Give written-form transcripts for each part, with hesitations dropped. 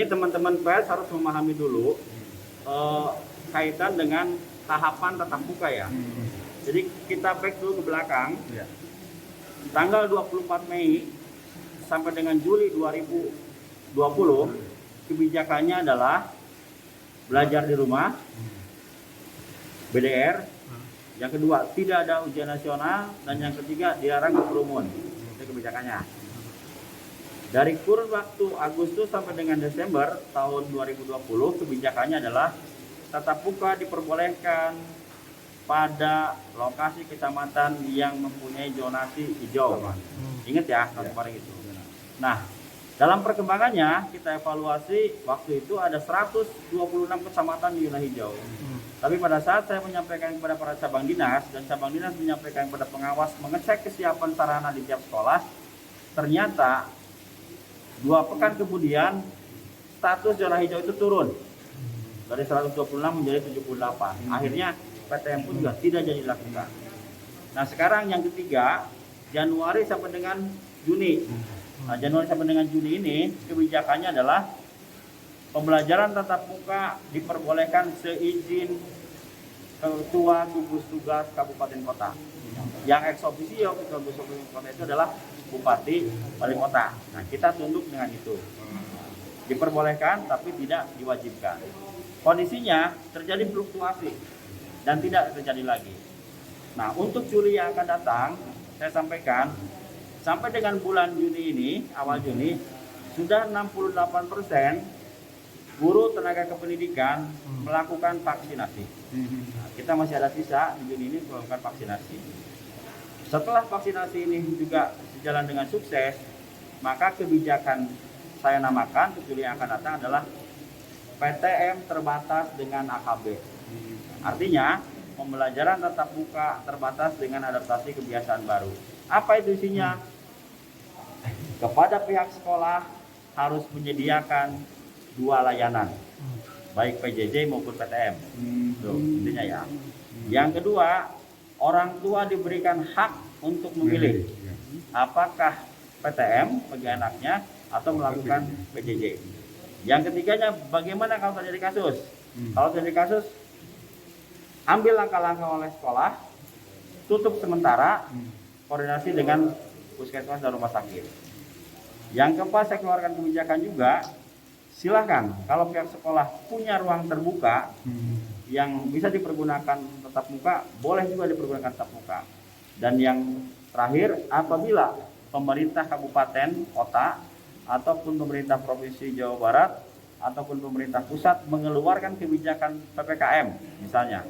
teman-teman pers harus memahami dulu kaitan dengan tahapan tatap muka ya. Jadi kita back dulu ke belakang. Tanggal 24 Mei sampai dengan Juli 2020 kebijakannya adalah belajar di rumah, BDR. Yang kedua, tidak ada ujian nasional, dan yang ketiga dilarang berkerumun. Itu kebijakannya. Dari kurun waktu Agustus sampai dengan Desember tahun 2020 kebijakannya adalah tatap muka diperbolehkan pada lokasi kecamatan yang mempunyai zonasi hijau. Ingat ya, kemarin itu. Nah, dalam perkembangannya kita evaluasi waktu itu ada 126 kecamatan di wilayah hijau. Tapi pada saat saya menyampaikan kepada para cabang dinas dan cabang dinas menyampaikan kepada pengawas mengecek kesiapan sarana di tiap sekolah, ternyata 2 pekan kemudian status zona hijau itu turun dari 126 menjadi 78. Akhirnya PTM pun juga tidak jadi dilakukan. Nah sekarang yang ketiga, Januari sampai dengan Juni. Nah Januari sampai dengan Juni ini kebijakannya adalah pembelajaran tatap muka diperbolehkan seizin ketua gugus tugas kabupaten kota. Yang ex officio ketua gugus tugas kota itu adalah bupati wali kota. Nah kita tunduk dengan itu. Diperbolehkan tapi tidak diwajibkan. Kondisinya terjadi fluktuasi dan tidak terjadi lagi. Nah untuk Juli yang akan datang saya sampaikan sampai dengan bulan Juni ini, awal Juni sudah 68% guru tenaga kependidikan melakukan vaksinasi. Nah, kita masih ada sisa di Juni ini melakukan vaksinasi. Setelah vaksinasi ini juga berjalan dengan sukses, maka kebijakan saya namakan untuk Juli yang akan datang adalah PTM terbatas dengan AKB. Artinya pembelajaran tatap muka terbatas dengan adaptasi kebiasaan baru. Apa itu isinya? Kepada pihak sekolah harus menyediakan 2 layanan, baik PJJ maupun PTM. Tuh, intinya ya. Yang kedua, orang tua diberikan hak untuk memilih apakah PTM bagi anaknya atau melakukan PJJ. Yang ketiganya, bagaimana kalau terjadi kasus? Kalau terjadi kasus, ambil langkah-langkah oleh sekolah, tutup sementara, koordinasi dengan puskesmas dan rumah sakit. Yang keempat, saya keluarkan kebijakan juga, silahkan kalau pihak sekolah punya ruang terbuka yang bisa dipergunakan tatap muka, boleh juga dipergunakan tatap muka. Dan yang terakhir, apabila pemerintah kabupaten, kota, ataupun pemerintah provinsi Jawa Barat, ataupun pemerintah pusat mengeluarkan kebijakan PPKM misalnya,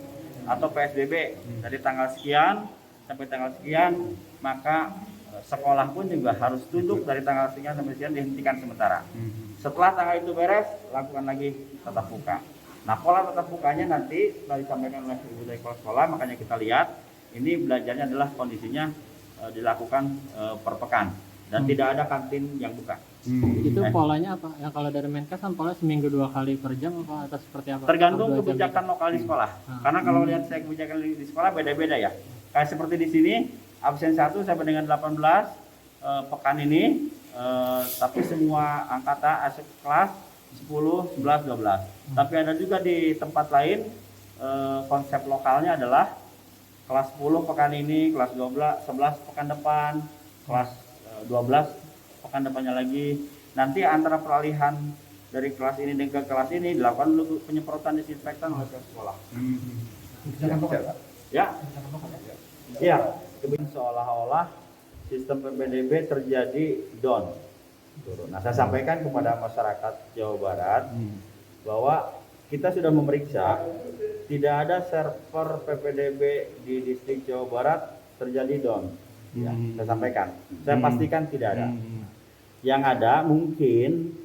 atau PSBB dari tanggal sekian sampai tanggal sekian, maka sekolah pun juga harus tunduk dari tanggal sekian sampai sekian, dihentikan sementara. Setelah tanggal itu beres, lakukan lagi tatap muka. Nah, pola tatap mukanya nanti setelah disampaikan oleh Ibu dari Kepala Sekolah, makanya kita lihat ini belajarnya adalah kondisinya dilakukan per pekan dan tidak ada kantin yang buka. Itu polanya apa? Yang kalau dari Menkes kan pola seminggu 2 kali per jam apa atau seperti apa? Tergantung kebijakan lokal di sekolah. Karena kalau lihat saya kebijakan di sekolah beda-beda ya. Kayak seperti di sini absen 1 sampai dengan 18 pekan ini, tapi semua angkatan asik kelas 10, 11, 12. Tapi ada juga di tempat lain konsep lokalnya adalah kelas 10 pekan ini, kelas 12, 11 pekan depan, kelas 12 pekan depannya lagi. Nanti antara peralihan dari kelas ini dan ke kelas ini dilakukan dulu penyemprotan disinfektan oleh sekolah. Ya, ya, seolah-olah sistem PPDB terjadi down. Nah, saya sampaikan kepada masyarakat Jawa Barat bahwa kita sudah memeriksa, tidak ada server PPDB di distrik Jawa Barat terjadi down. Ya, saya sampaikan, saya pastikan tidak ada. Yang ada mungkin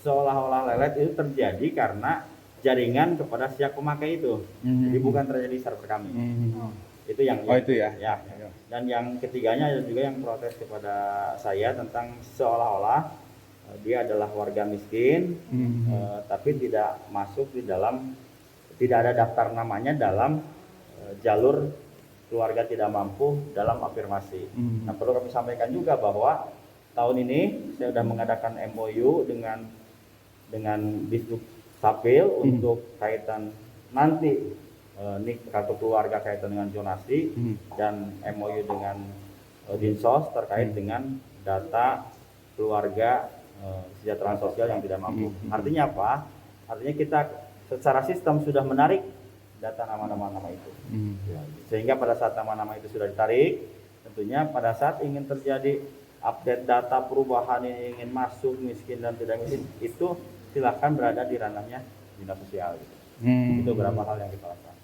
seolah-olah lelet itu terjadi karena jaringan kepada siap pemakai itu. Jadi bukan terjadi server kami. Itu yang itu ya. Dan yang ketiganya ada juga yang protes kepada saya tentang seolah-olah dia adalah warga miskin, tapi tidak masuk di dalam, tidak ada daftar namanya dalam jalur keluarga tidak mampu dalam afirmasi. Nah, perlu kami sampaikan juga bahwa tahun ini saya sudah mengadakan MOU dengan Disduk Sapil untuk kaitan nanti kartu keluarga kaitan dengan zonasi dan MOU dengan Dinsos terkait dengan data keluarga kesejahteraan sosial yang tidak mampu. Artinya apa? Artinya kita secara sistem sudah menarik data nama-nama itu. Sehingga pada saat nama-nama itu sudah ditarik, tentunya pada saat ingin terjadi update data perubahan yang ingin masuk miskin dan tidak miskin itu silahkan berada di ranahnya dinas sosial. Itu beberapa hal yang kita lakukan.